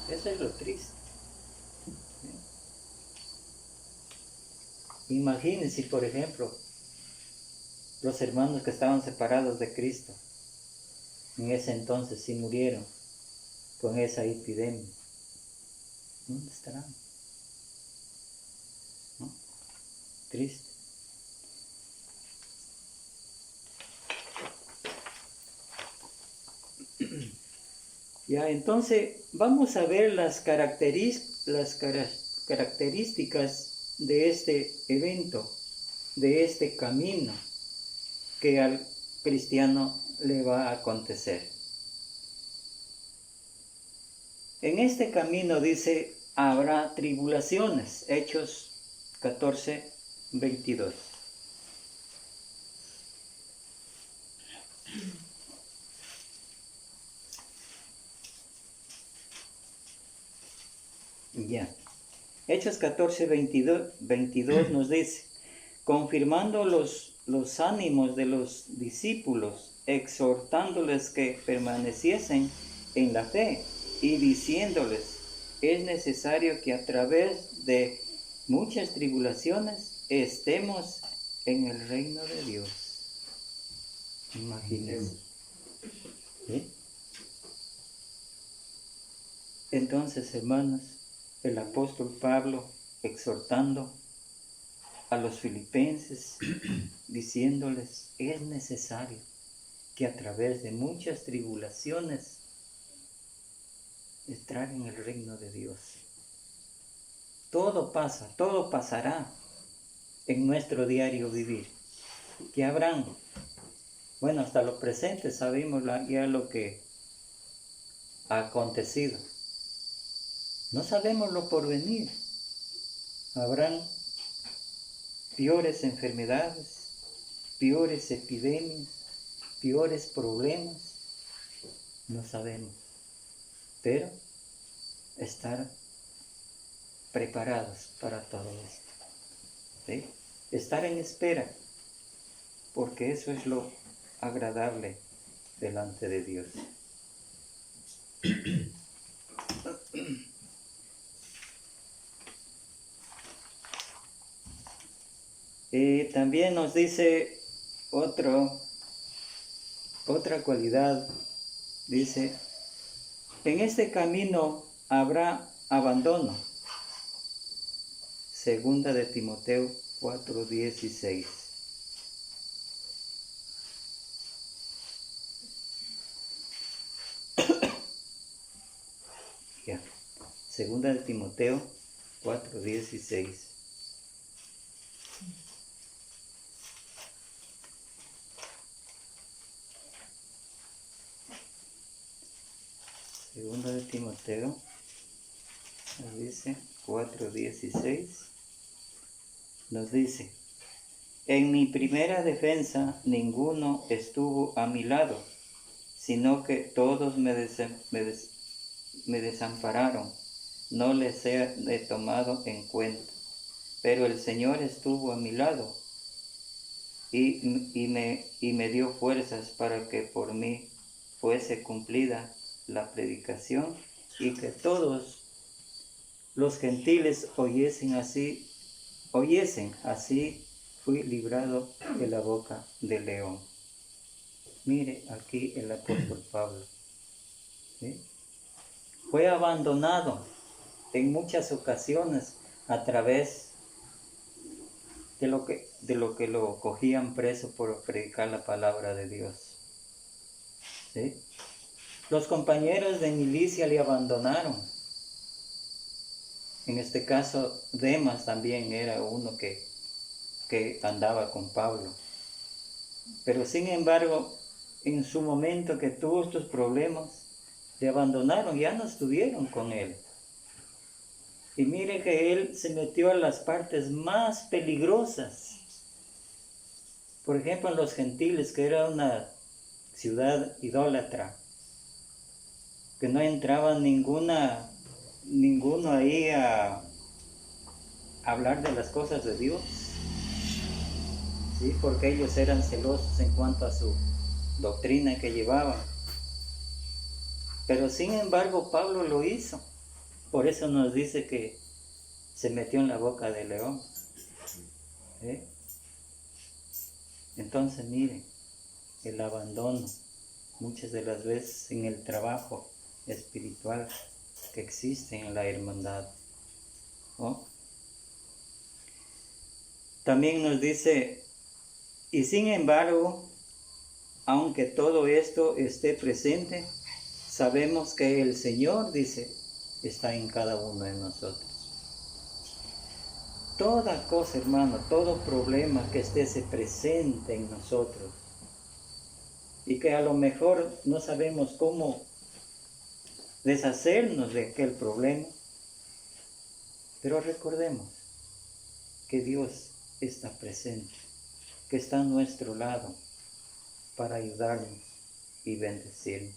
S1: Eso es lo triste. Imagínense, por ejemplo, los hermanos que estaban separados de Cristo, en ese entonces sí murieron con esa epidemia. ¿Dónde estarán? ¿No? Triste. Ya, entonces vamos a ver las características de este evento, de este camino que al cristiano le va a acontecer. En este camino dice, habrá tribulaciones, Hechos 14, 22. Ya. Hechos 14, 22 nos dice, confirmando los ánimos de los discípulos, exhortándoles que permaneciesen en la fe y diciéndoles, es necesario que a través de muchas tribulaciones estemos en el reino de Dios. Imagínense. ¿Sí? Entonces, hermanos, el apóstol Pablo exhortando a los filipenses, diciéndoles, es necesario que a través de muchas tribulaciones entrar en el reino de Dios. Todo pasa, todo pasará en nuestro diario vivir. Que habrán, bueno, hasta lo presente sabemos ya lo que ha acontecido. No sabemos lo por venir. Habrán peores enfermedades, peores epidemias, peores problemas. No sabemos. Pero estar preparados para todo esto. ¿Sí? Estar en espera, porque eso es lo agradable delante de Dios. También nos dice otra cualidad, dice, en este camino habrá abandono. Segunda de Timoteo 4:16. Ya. Segunda de Timoteo 4:16. Segunda de Timoteo, nos dice 4:16, nos dice, en mi primera defensa ninguno estuvo a mi lado, sino que todos me desampararon, no les he tomado en cuenta, pero el Señor estuvo a mi lado y me dio fuerzas para que por mí fuese cumplida la predicación y que todos los gentiles oyesen, así fui librado de la boca del león. Mire aquí el apóstol Pablo. ¿Sí? Fue abandonado en muchas ocasiones a través de lo que lo cogían preso por predicar la palabra de Dios. ¿Sí? Los compañeros de milicia le abandonaron. En este caso, Demas también era uno que andaba con Pablo. Pero sin embargo, en su momento que tuvo estos problemas, le abandonaron, ya no estuvieron con él. Y mire que él se metió a las partes más peligrosas. Por ejemplo, en los gentiles, que era una ciudad idólatra, que no entraba ninguno ahí a hablar de las cosas de Dios, ¿sí? Porque ellos eran celosos en cuanto a su doctrina que llevaban. Pero sin embargo Pablo lo hizo. Por eso nos dice que se metió en la boca del león. ¿Sí? Entonces miren, el abandono muchas de las veces en el trabajo espiritual que existe en la hermandad, ¿no? También nos dice, y sin embargo, aunque todo esto esté presente, sabemos que el Señor, dice, está en cada uno de nosotros. Toda cosa, hermano, todo problema que esté presente en nosotros y que a lo mejor no sabemos cómo deshacernos de aquel problema, pero recordemos que Dios está presente, que está a nuestro lado para ayudarnos y bendecirnos.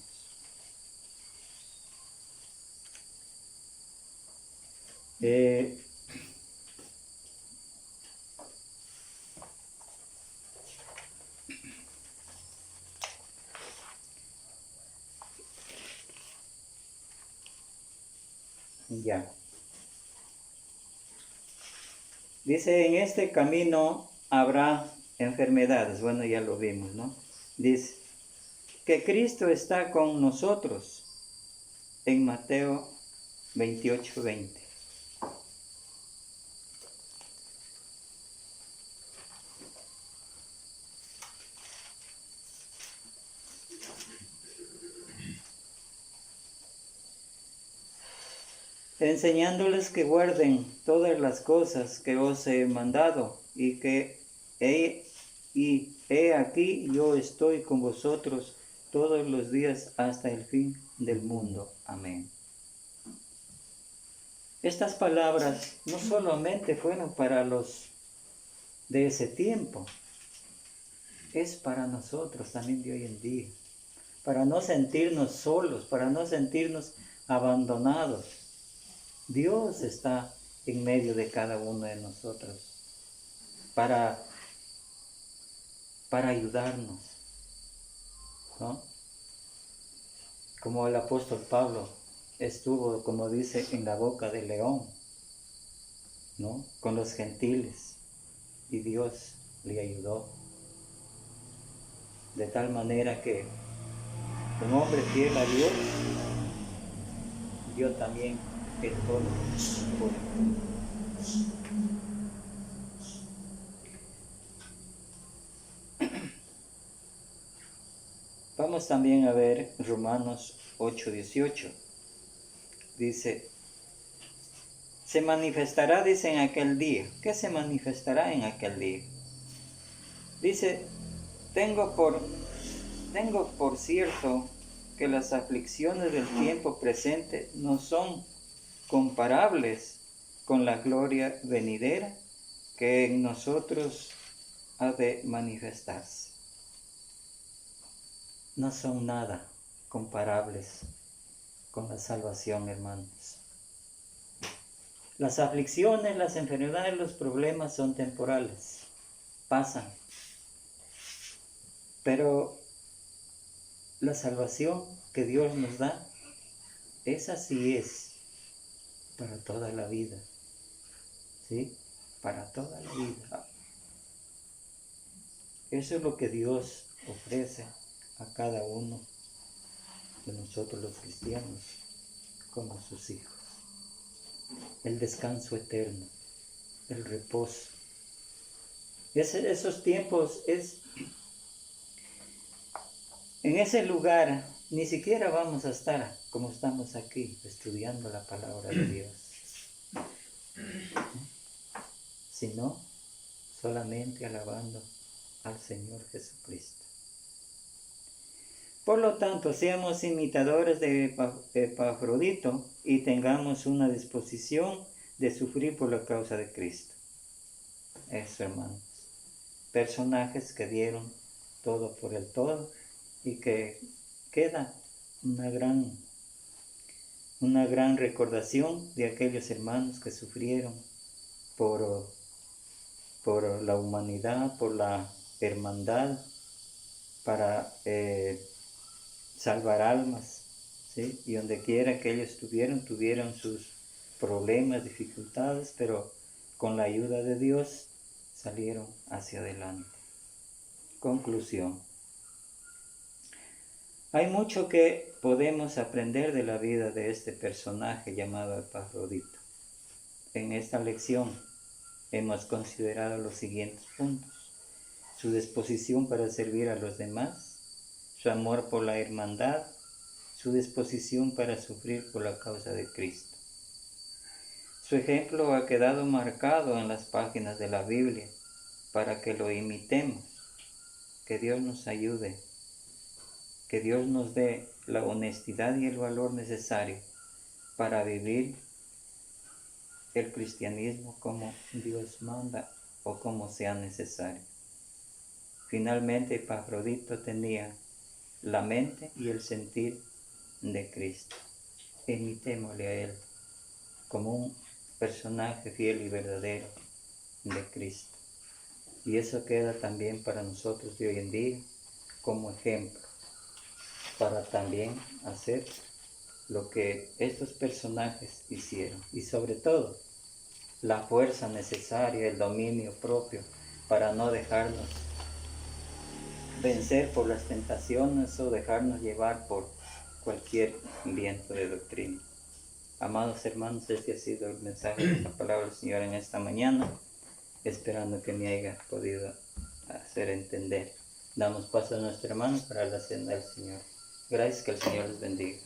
S1: Ya. Dice, en este camino habrá enfermedades. Bueno, ya lo vimos, ¿no? Dice, que Cristo está con nosotros en Mateo 28:20. enseñándoles que guarden todas las cosas que os he mandado, y he aquí yo estoy con vosotros todos los días hasta el fin del mundo. Amén. Estas palabras no solamente fueron para los de ese tiempo, es para nosotros también de hoy en día, para no sentirnos solos, para no sentirnos abandonados. Dios está en medio de cada uno de nosotros para ayudarnos, ¿no? Como el apóstol Pablo estuvo, como dice, en la boca del león, ¿no? Con los gentiles, y Dios le ayudó. De tal manera que un hombre fiel a Dios, Dios también es todo por él. Vamos también a ver Romanos 8:18. Dice, se manifestará, dice, en aquel día. ¿Qué se manifestará en aquel día? Dice, tengo por cierto que las aflicciones del tiempo presente no son comparables con la gloria venidera que en nosotros ha de manifestarse. No son nada comparables con la salvación, hermanos. Las aflicciones, las enfermedades, los problemas son temporales, pasan. Pero la salvación que Dios nos da, esa sí es para toda la vida, ¿sí? Para toda la vida. Eso es lo que Dios ofrece a cada uno de nosotros los cristianos como sus hijos. El descanso eterno, el reposo. Esos tiempos en ese lugar ni siquiera vamos a estar como estamos aquí estudiando la palabra de Dios, sino solamente alabando al Señor Jesucristo. Por lo tanto, seamos imitadores de Epafrodito y tengamos una disposición de sufrir por la causa de Cristo. Eso, hermanos. Personajes que dieron todo por el todo y que queda una gran recordación de aquellos hermanos que sufrieron por la humanidad, por la hermandad, para salvar almas, ¿sí? Y donde quiera que ellos tuvieron sus problemas, dificultades, pero con la ayuda de Dios salieron hacia adelante. Conclusión. Hay mucho que podemos aprender de la vida de este personaje llamado Epafrodito. En esta lección hemos considerado los siguientes puntos: su disposición para servir a los demás, su amor por la hermandad, su disposición para sufrir por la causa de Cristo. Su ejemplo ha quedado marcado en las páginas de la Biblia para que lo imitemos. Que Dios nos ayude, que Dios nos dé la honestidad y el valor necesario para vivir el cristianismo como Dios manda o como sea necesario. Finalmente, Epafrodito tenía la mente y el sentir de Cristo. Imitémosle a Él como un personaje fiel y verdadero de Cristo. Y eso queda también para nosotros de hoy en día como ejemplo, para también hacer lo que estos personajes hicieron. Y sobre todo, la fuerza necesaria, el dominio propio para no dejarnos vencer por las tentaciones o dejarnos llevar por cualquier viento de doctrina. Amados hermanos, este ha sido el mensaje de la palabra del Señor en esta mañana, esperando que me haya podido hacer entender. Damos paso a nuestro hermano para la cena del Señor. Gracias, que el Señor les bendiga.